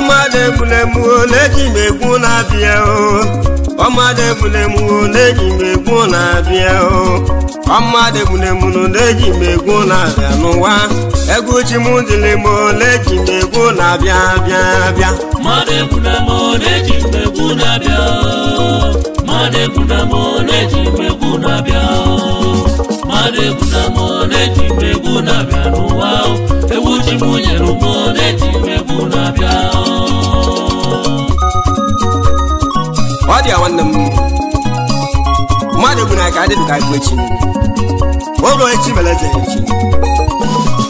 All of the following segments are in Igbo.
ọmọdé bulemu leji megun na bia o ọmọdé bulemu leji megun na bia o ọmọdé bulemu leji megun na bia no wa eguchi mudilemo leji megun na bia bia bia ọmọdé bulemu leji megun na bia ọmọdé bulemu leji megun na bia ọmọdé bulemu leji megun na bia no wa eguchi mudilemo leji megun na bia Wadi a wannan ma da guna ka da ka gwaci woro ya ci balaza ya ci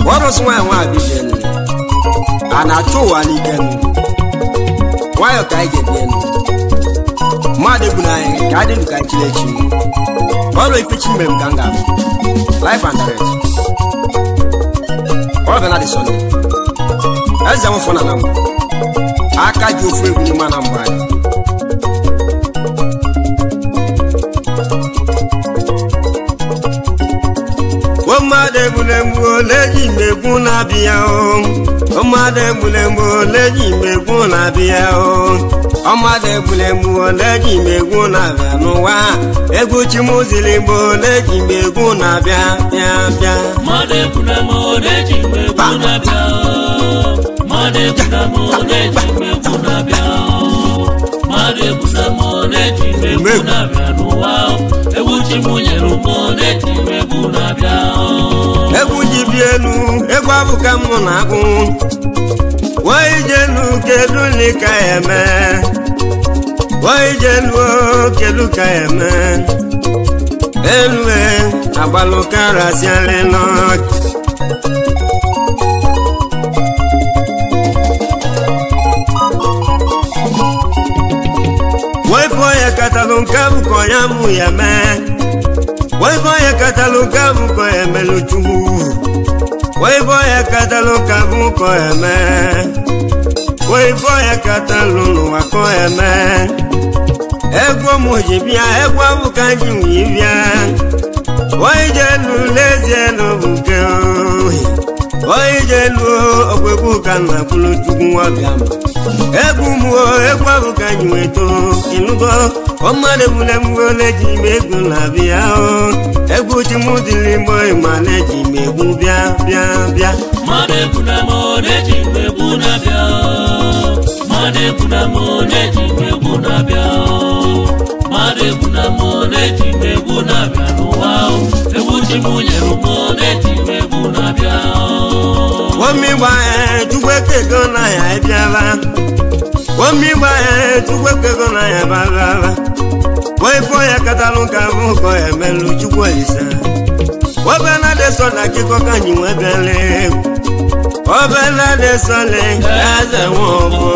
woro sun wa wa bi den ana to wa ni den wayo ka ge den ma da guna ka da ka ci le ci woro ya fici mem ganga life and direct woro na di son eza mo fona na aka ju fu egwu ni mana mba ọmọdé bulemu leji megun na bia o ọmọdé bulemu leji megun na bia o ọmọdé bulemu leji megun na bia no wa eguchi muzilimo leji megun na bia bia bia ọmọdé bulemu leji megun na bia ọmọdé bulemu leji megun na bia ọmọdé bulemu leji megun na bia no wa eguchi muzilimo leji megun na bia egwu jibienu egwu abụka m na-agụ waijenu kedu ka eme waijenu kedu ka eme elue agbalụkarasialị n'ọkụ waifo ya katalụ nke abụkọ ya mụ ya mee Waiboya kataluka buko emeluchugu Waiboya kataluka buko eme Waiboya katalunu wako eme Egwo mujibia egwo bukanji mwibia Waijelu lezelu buke Waijelu okwebuka na kuluchugu wabiama Egwu muo egwo bukanji weto Inugo ọmọdé bulemu leji megun na bia o eguchi mudilimo imaleji megun bia bia bia ọmọdé bulemu leji megun na bia ọmọdé bulemu leji megun na bia ọmọdé bulemu leji megun na bia no wa eguchi mudilimo leji megun na bia omi gba tugweke go na ya biara omi gba tugweke go na ya baba Waiboya kataluka buko emelu chukwu elisa Wabena de sola kiko kanyi webele Wabena de sole eze wofo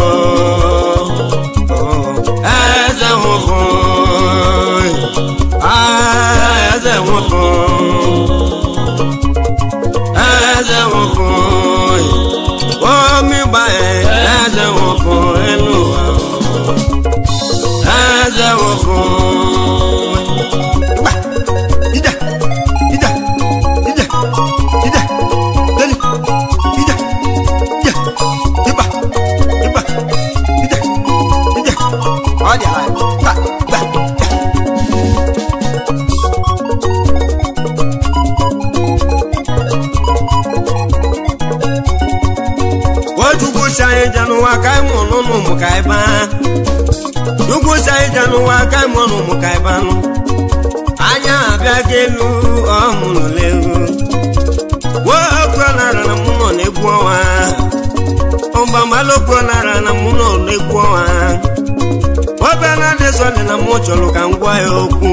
Eze wofo Eze wofo Eze wofo Omi bae eze wofo eluwa Eze wofo Anya abịa gelu ọmụnụ lewu Wokwonara na mụnọ na-egwu ọnwa Ọgbamalokwonara na mụnọ na-egwu ọnwa Obena desọdị na mụ chọrọ ka m gwa ya okwu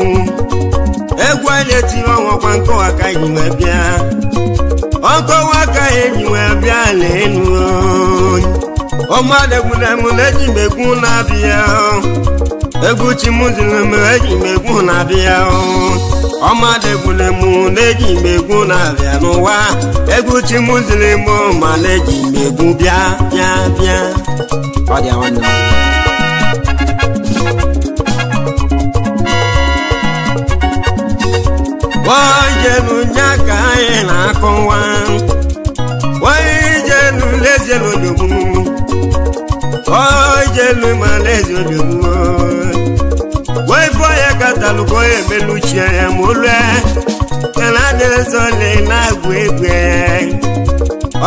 Egwu a na-etiri ọnwa kwa nkọwa ka yi wee bịa Ọkọwa ka enyi wee bịa n'elu ọmọdé bulemu leji megun na bia eguchi muzilimo leji megun na bia ọmọdé bulemu leji megun na bia no wa eguchi muzilimo ma leji megun bia bia bia odi awan wajenu nyaka ina konwa wajenu lezelu dubu lu malezi odogwu wai foya katalu ko emeluchi ya molwe kana de sole na gwegwe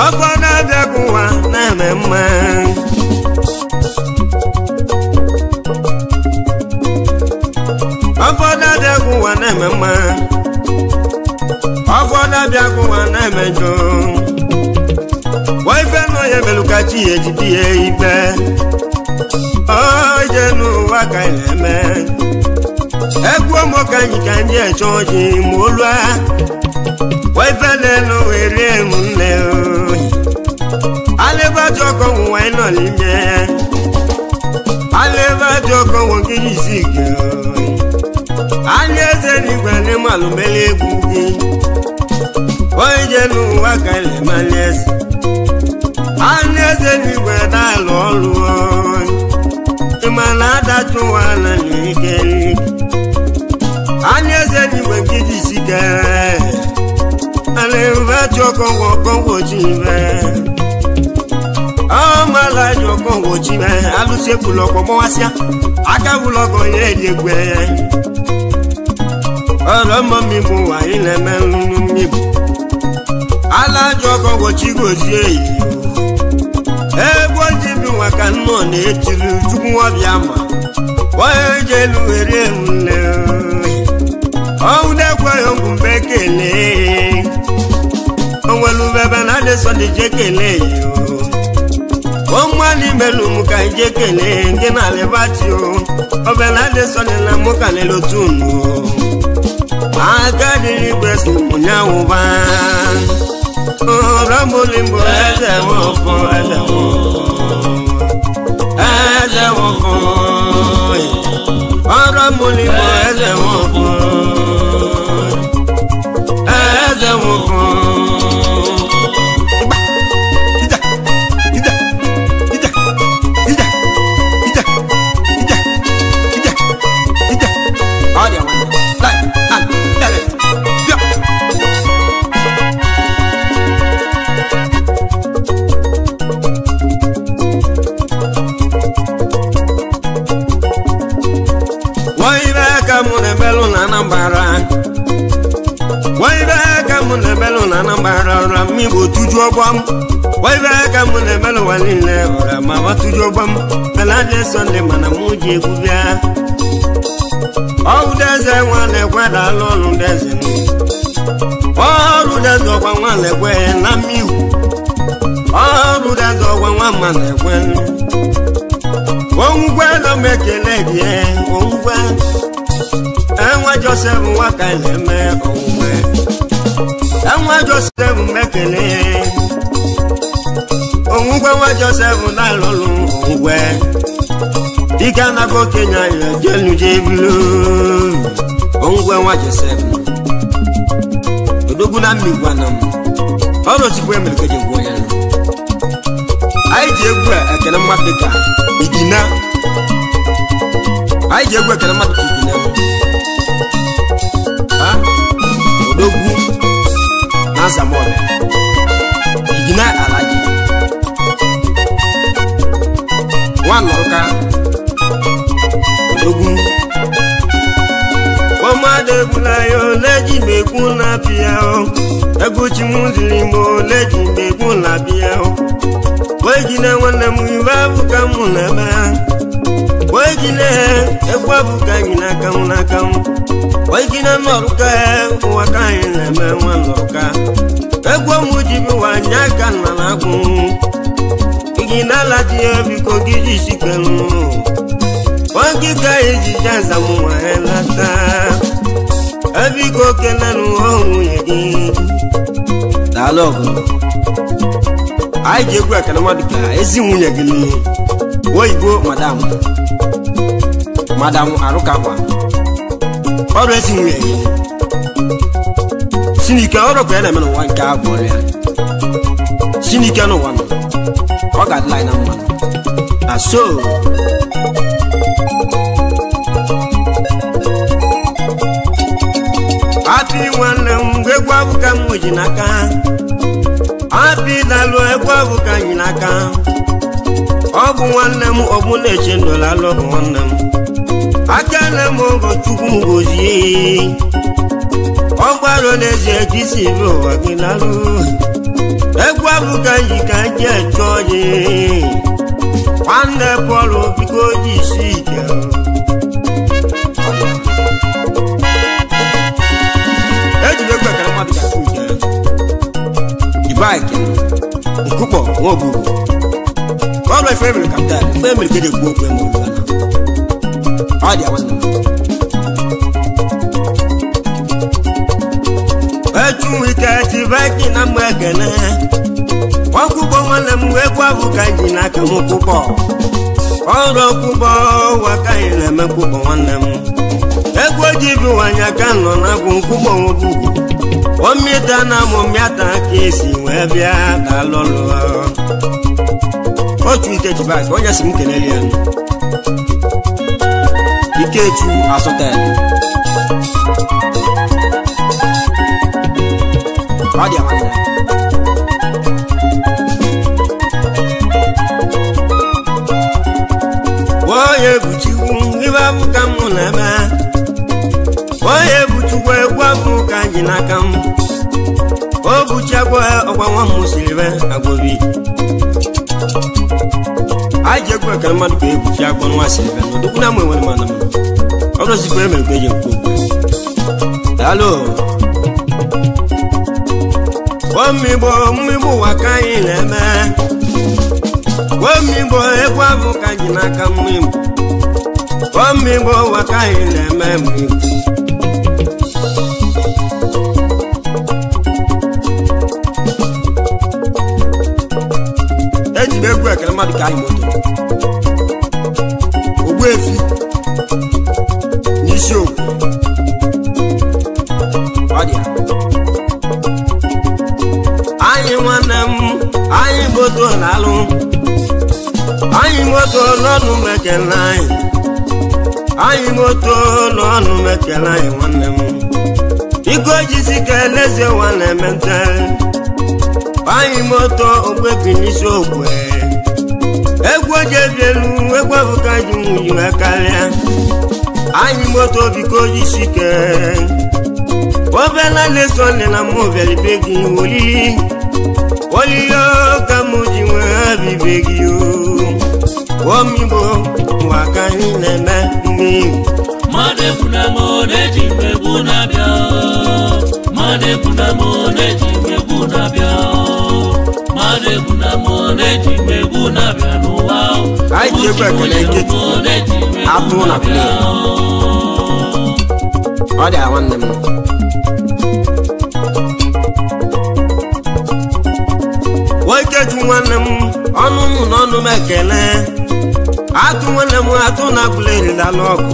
obodo bịakwụwa na mmemme obodo bịakwụwa na mmemme obodo bịakwụwa na mmejọ waife nọ ya melukachi ejidi ya ibe oje n'ụwa ka na-eme egwu ụmụka anyị ka ndị eche ọjị ma olua waife n'elu were emunne alebati ọkọ nwa ị nọ n'ime alebati ọkọ nwoke isi gị anya eze n'igwe n'ịmalụ mele egwu gị onye je n'ụwa ka na-emali eze anya eze n'igwe na-alụ ọrụ ịma na adachụ ụwa na n'ike anya eze n'igwe nke ji isi kere alebati ọkọ nwochi ibe mala joko wochi me aluse buloko mo wasia aka buloko ye degwe oro mo mi bu wa ile melu mi bu ala joko wochi gozie gboji bi wa kan no na etilu tugu obia ma wa jelu ere nle o de kwa yo mbekele onwelu bebe na de so de jekele yo Omwani melu muka ijekele nge na lebati o Obela de sone na muka nelotunu Agadi libesi munya uba Rambo limbo eze woko eze woko Rambo limbo eze woko eze woko Anambra mi bo tuju obam wai ba ka mun na melo walile ora ma wa tuju obam ala de sonde mana muje kubia o deze wane kwada lolu deze o ru de zo kwa wane kwe na miu o ru de zo kwa wane na kwe o ngwe no mekele die o ngwe enwa Joseph wa ka le me o ngwe enwa Joseph mekele ongwe wa Joseph na lolu ongwe dika na go Kenya ya jelu jebulu ongwe wa Joseph odogu na migwa na m oro ti kwe meleke je gwo ya ai je egwu ekele mmadika igina ai je egwu ekele mmadika igina ha odogu Zamora igina alaji wan loka ogun omade bulayo leji mekuna piao eguchi muzili mo leji mekuna piao wegina wana muibabu kamuna ba wegina ekwabu kanyina kamuna kam wegina noruka wakaina me wan loka egwo mujibi wanyaka na nagu igina la die biko giji sikenu wangika ejija zamu elata abiko kenanu ohu yegi dialogue aije gwa kana madika ezi nwunye gini woibo madam aruka kwa oro ezi nwunye gini Sinika oro kwa na meno wanka agboria Sinika no wano oga line na man aso Happy one ngegwa buka mujinaka Happy dalo egwa buka nyinaka ọbụ nwanne m ọbụ na-eche ndola alọbụ nwanne m akele m ogo chukwu ngozie ọgbaro n'ezie jisi ibe ụwa gị lalụ egwu abụ ka nji ka nji eche ọjị nwanne pọlụ biko ji isi ike ejiri egwu ekere mmadụ ka akụ ike ibaike nkụkpọ nwa ogbugbu ọrụ efe emere kapịtal ife emere ka eji ekwu okwu eme olu ọ dị nwanne m echu ike ti baiki na mgbe ekene ọkwụgbọ nwanne m wee gwabụ ka ji n'aka m kwụgbọ ọrụ ọkwụgbọ ụwa ka anyị na-eme kwụgbọ nwanne m egwu oji bụ nwanyị aka nọ na bụ nkwụgbọ nwobu omita na mụmịata ka esi wee bịa dalụlụ otu ikechi baiki onye si m kelele ya ikechu asụta ọ dị nwanne onye buchikwu ibe abụ ka m na-eme onye buchikwu egwu abụ ka ji n'aka m o buchakwa ọgwa nwa m siri be agwobi anyị ji egwu ekere mmadụ ka ebuchi agwa nwa siri be n'odukwu na m enwere mana m ọ bụrụzikwa emere ka eji ekwu okwu daalụ mmigbo ụwa ka anyị na-eme mmigbo egwu abụ ka ji n'aka mmigbo ụwa ka anyị na-eme mmigbo ejiri egwu ekele mmadụ ka anyị moto Ogbuefi n'isi okwu ọ dị anyị nwanne m anyị moto na-alụ anyị moto n'ọnụ mekele anyị moto n'ọnụ mekele anyị nwanne m iko jisi ka eleze nwanne mente anyị moto Ogbuefi n'isi okwu egwu ojebi elu egwu abụka ji nwunye wee karịa anyị moto biko jisi ke obela na-eso nne na mụ bịara gị olili ka mụ ji nwee bibe gị omigbo nwa ka anyị na-eme mmiri mmadụ ekwuna m na-eji mmegbu na-abịa mmadụ ekwuna m na-eji mmegbu na-abịa mmadụ ekwuna m na-eji mmegbu na-abịa n'ụwa anyị ji egwu ekele nkịtị atụ na play ọ dị nwanne m Ikechu nwanne m ọnụ m n'ọnụ m ekele atụ nwanne m atụ na akwụla erila n'ọkụ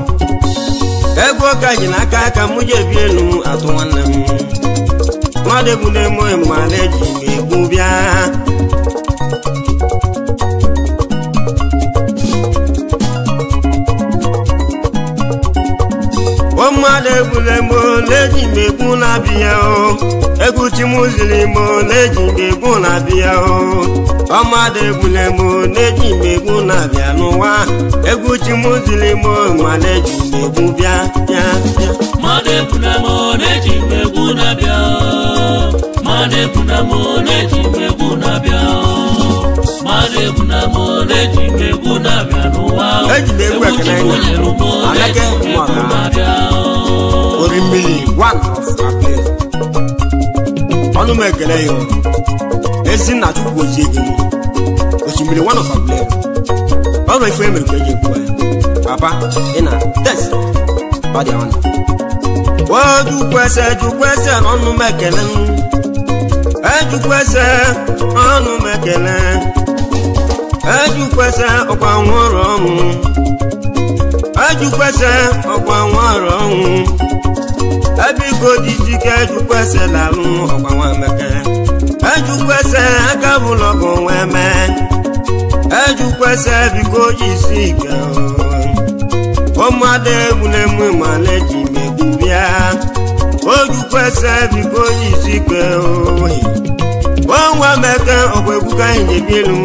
egwu ọka ji n'aka aka m ji ebi elu atụ nwanne m mmadụ egwu na-emo mmadụ eji m egwu bịa mmadụ egwu na-emo na-eji m egwu na-abịa egwu chimuziri m na-eji m egwu na-abịa ọmadụ egwu na-emo na-eji m egwu na-abịa n'ụwa egwu chimuziri m ma na-eji m egwu bịa bịa bịa mmadụ egwu na-emo na-eji m egwu na-abịa mmadụ egwu na-emo na-eji m egwu na-abịa mmadụ egwu na-emo na-eji m egwu na-abịa n'ụwa eji m egwu ekele anake mmụọra ori mmiri one of apel ọnụ m ekele ya ezi nna chukwu ozie gị osimiri one of apel ọrụ ife emere ka eji ekwu ya papa ị na test ọ dị ọnụ jukwese ọnụ m ekele ejukwese ọnụ m ekele ejukwese ọkwa nwụrụ ọnwụ ejukwese ọkwa nwụrụ ọnwụ ebiko jijike ejukwese lalụ ọkwa nwameke ejukwese aka bụlọ bụ nweme ejukwese biko jisi ike ụmụada egwu na-emu ma na-eji megbu bịa ojukwese biko jisi ike onwa meke ọkwa egwu ka anyị jebi elu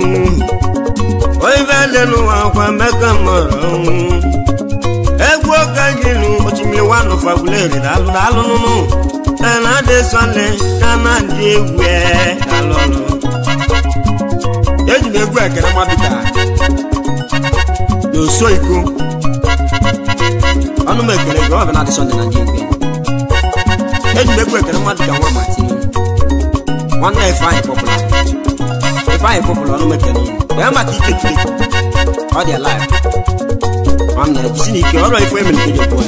Oi velenu akwa meka moro egwu kanjinu otimi wanu faguleri dalu nunu na de sonle kana di egwe alolo eji egwu ekere mabita no so iko anu mekele go na de sonle na di egwe eji egwu ekere mabita wa mati one day fine popular anu mekele ya mati ike all their life I'm not seeing you all right for me to your boy.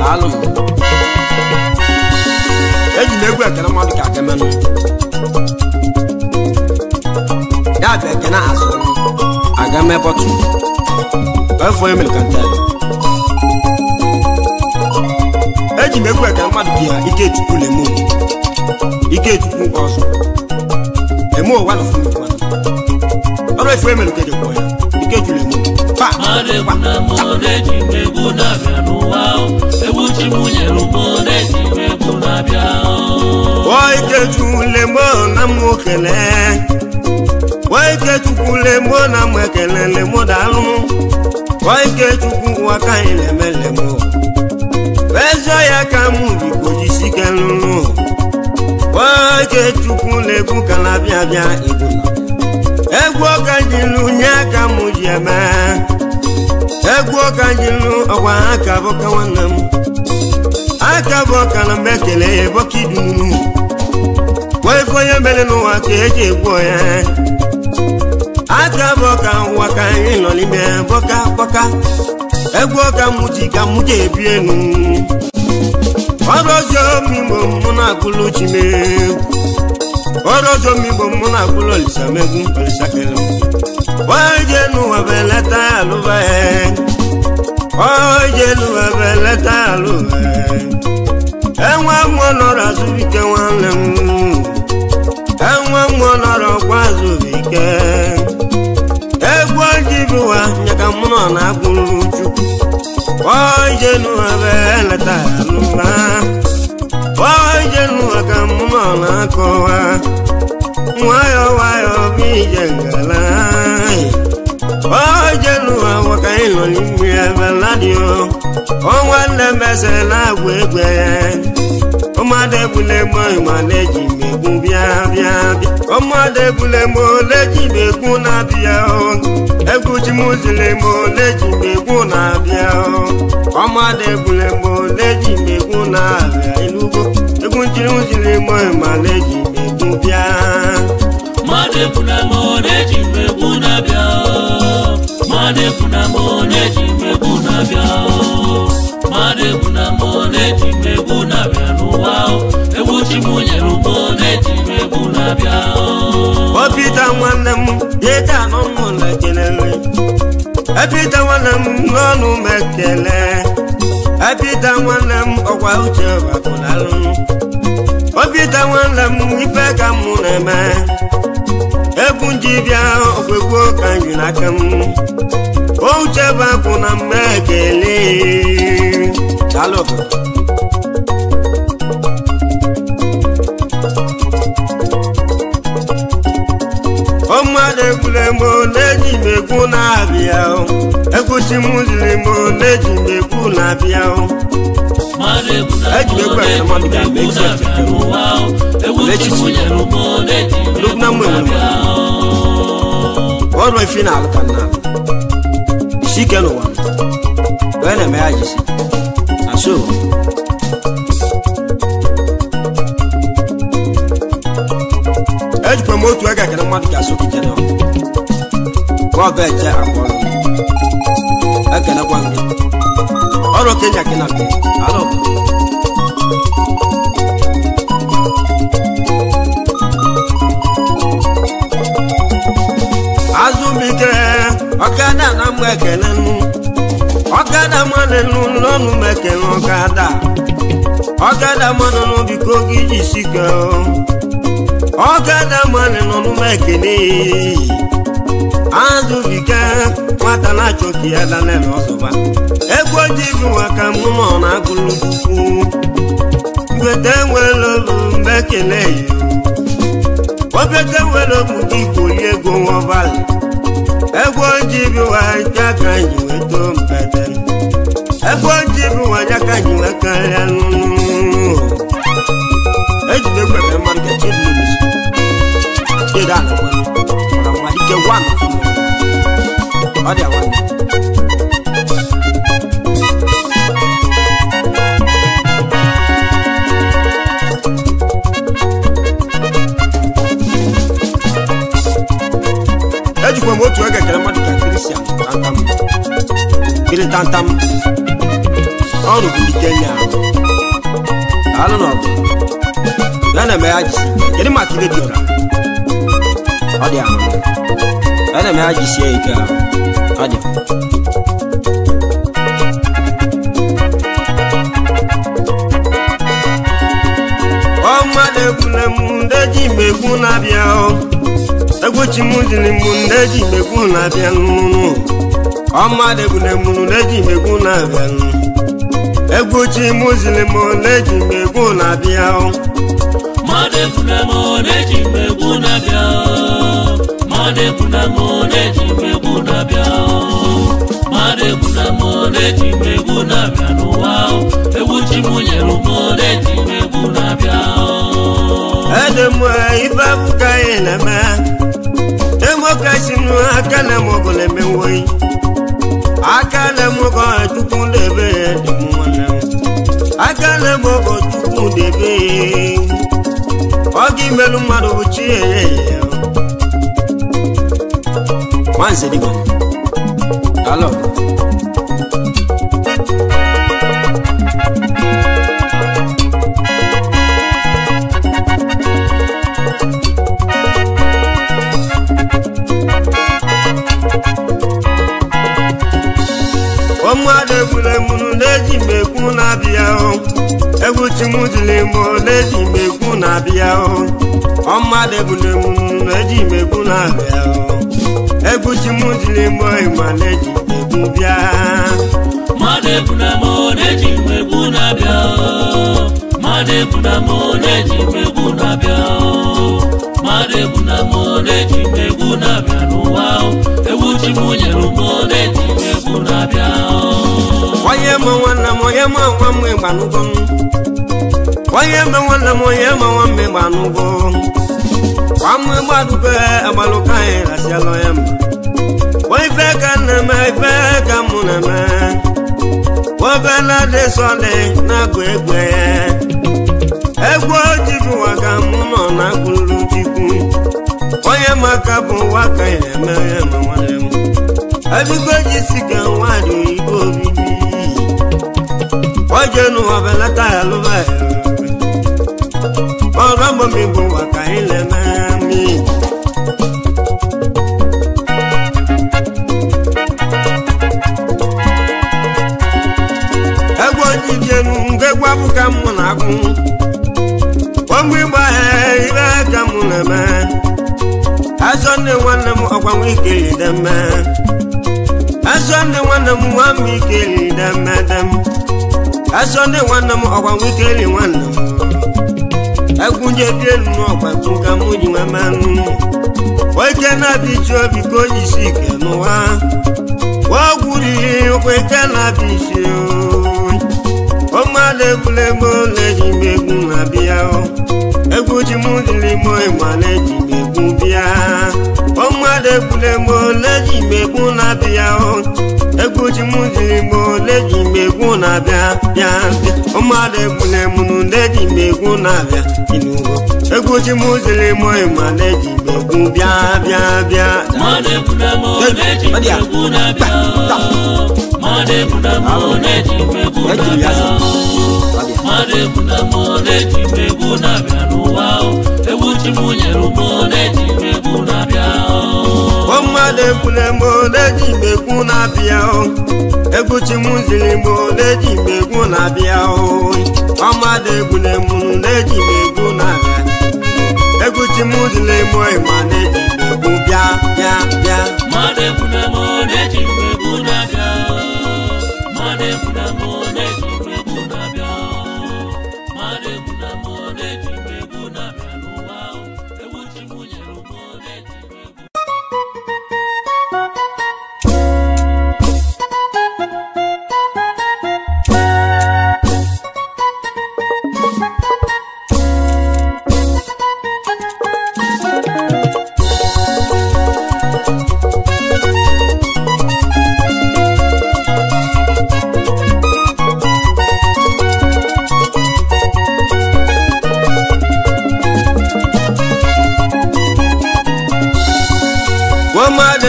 Alum. Eji megwe kana ma bika kemenu. Da be kana aso. Aga me botu. Ba for me kan tell. Eji megwe kana ma bika ike tuku lemu. Ike tuku oso. Emo one of you one. All right for me to your boy. Ike tuku lemu. Madebuna moreji meguna bianuwao ebuchi munyelu moreji meguna biao Waiketu lemo na mokele Waiketu lemo na mokele lemo dalu Waiketu wakai lemo Bezo ya kamu bikojisikelu Waiketu lebu kalabia bia iguna Egwo kanjilu nyaka mujeme Egwo kanjilu okwa akaboka wanam Akaboka na mekele bokidunu Wefo yembele no wakeje egwo ya Akaboka wakanjilo lime boka Egwo kamutika muje bienu Orozo mimo muna kuluchime Orozo mimo muna kulolisa megu olisa kelo Wajenu wabeleta aluwe Wajenu wabeleta aluwe Enwa mwanora zubike wanemu Enwa mwanora kwa zubike Egwa jibuwa nyaka mwana kuluchu Wajenu wabeleta aluwe Wajenu waka mwana kowa Wayo bijengala Wajenu wakailo limwe baladio Onwale mesela gwegwe Omade bulemo imaleji megun bia Omade bulemo leji megun na bia Eguchi muzilemo leji megun na bia Omade bulemo leji megun na bia Ilugo Eguchi muzilemo imaleji megun bia Madebuna moreji meguna biao Madebuna moreji meguna biao Madebuna moreji meguna bianuwao ebuchi munyelu moreji meguna biao Opita wanam yeta nono lekelele Opita wanam nonu mekele Opita wanam okwa uche wakulalu Opita wanam ipeka muneme Ebunji bia okwekwo kanyu nakam Ouche bakuna mekele Chalo Omade bulemo leji meguna biao Ekuchi muzilemo leji meguna biao Madebuna moreji meguna bianuwao ebuchi munyelu moreji meguna biao What my final canal? She can one. When a marriage, and so Edge promote work. I can want to get so general. Go back there. I cannot want it. All okay, I cannot be. I don't. Azubike okada na mwekelenu okada manenu nonu mekelu okada manenu biko giji sika okada manenu nonu mekele Azubike nwata na choki ya danele osoba egwo jibu waka muno na guluku ngwete nwelo mekele yo Obete welo mudi koli ego wabale Egwo jibi wa jaka nji weto mpete egwu jibi wa jaka nji wekarịa nụnụ eji mekwebe mmadụ ka chidi n'imisi chidi anakwanụ maka mmadụ ike gwa na ọ dị awa ejikwa m otu oge kere mmadụ ka Christian tantam kiri tantam ọrụ bụ ike nya alụ n'ọgụ ya na-eme ya jisi kedu maka ide dị ọra ọ dị ahụ ya na-eme ya jisie ike ahụ ọ dị ọmmadụ ekwule m ndị ji megbu na-abịa egwu chimuzili mụ ndị megbu na-abịa n'ụnụ ọmmadụ ekwule m ndị megbu na-abịa egwu chimuzili mụ ndị megbu na-abịa mmadụ ekwule m ndị megbu na-abịa mmadụ ekwule m ndị megbu na-abịa mmadụ ekwule m ndị megbu na-abịa n'ụwa egwu chimunyelu m ndị megbu na-abịa edem ife abụka anyị na-eme demokrasi nụ aka na mọgụ na-emewoyi aka na mọgụ chukwu debe dị m nwanne aka na mọgụ chukwu debe ọ gị melụ mmadụ bụ chi enye ya nwanze dịgwa alo ọmụada ekwule mụnụ na-eji megbu na-abịa egwu chimuzili mụ na-eji megbu na-abịa ọmụada ekwule mụnụ na-eji megbu na-abịa egwu chimuzili mụ ịma na-eji megbu bịa mmadụ ekwule mụ na-eji megbu na-abịa mmadụ ekwule mụ na-eji megbu na-abịa mmadụ ekwule mụ na-eji megbu na-abịa n'ụwa egwu chimunyelu mụ na-eji megbu na-abịa onye ma nwanne m onye ma nwa m ịgbanụgo onye ma nwanne m onye ma nwa m ịgbanụgo kwa m ịgbadugo agbalụka anyị rasịalụ ya mba ife ka na-eme ife ka mụ na-eme obela dị sọdị na-agụ egwu egwu ojibi ụwa ka mụ nọ na-agụrụ chikwu onye maka bụ ụwa ka anyị na-eme ya ma nwanne m ebigo jisi ka nwadị oyibo obibi oje n'ụwa belata ya lụba ya ọrụ agbami bụ ụwa ka anyị na-eme mi egwu ojijenu nke gwabụ ka mụ na-agụ ogbe ịgba ibe ka mụ na-eme azọ nne nwanne m ọkwa nwa ikeli deme azọ nne nwanne m nwa m ikeli demedem azọ nne nwanne m ọkwa nwa ikeli nwanne m egwu njebi elu n'ọkwa egwu ka mụ ji nwe menụ oike na-abịa iji obi ka onye isi ike n'ụwa ọgwụ riri ụkwa ike na-abịa isi ọmụada egbule ego na-eji megbu na-abịa egwu ji mụ dịrị imo ịma na-eji megbu bịa ọmụada egbule ego na-eji megbu na-abịa egwu ji mụ dịrị imo na-eji megbu na-abịa bịa ọmụada egbule mụnụ na-eji megbu na-abịa inugo egwu ji mụ dịrị imo ịma na-eji megbu bịa bịa bịa mmadụ egbule ego na-eji megbu na-abịa mmadụ egbule ego na-eji megbu na-abịa mmadụ egbule ego na-eji megbu na-abịa n'ụwa egwu chimunyelu mụ na-eji megbu na-abịa ọmụada egbule ego na-eji megbu na-abịa egwu chimuzili mụ na-eji megbu na-abịa ọmụada egbule ego na-eji megbu na-abịa egwu chimuzili mụ ịma na-eji megbu bịa bịa bịa mmadụ egbule ego na-eji megbu na-abịa mmadụ egbule ego na-eji megbu na-abịa mmadụ egbule ego na-eji megbu na-abịa n'ụwa egwu chimunyelu mụ na-eji megbu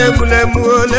egbule m ole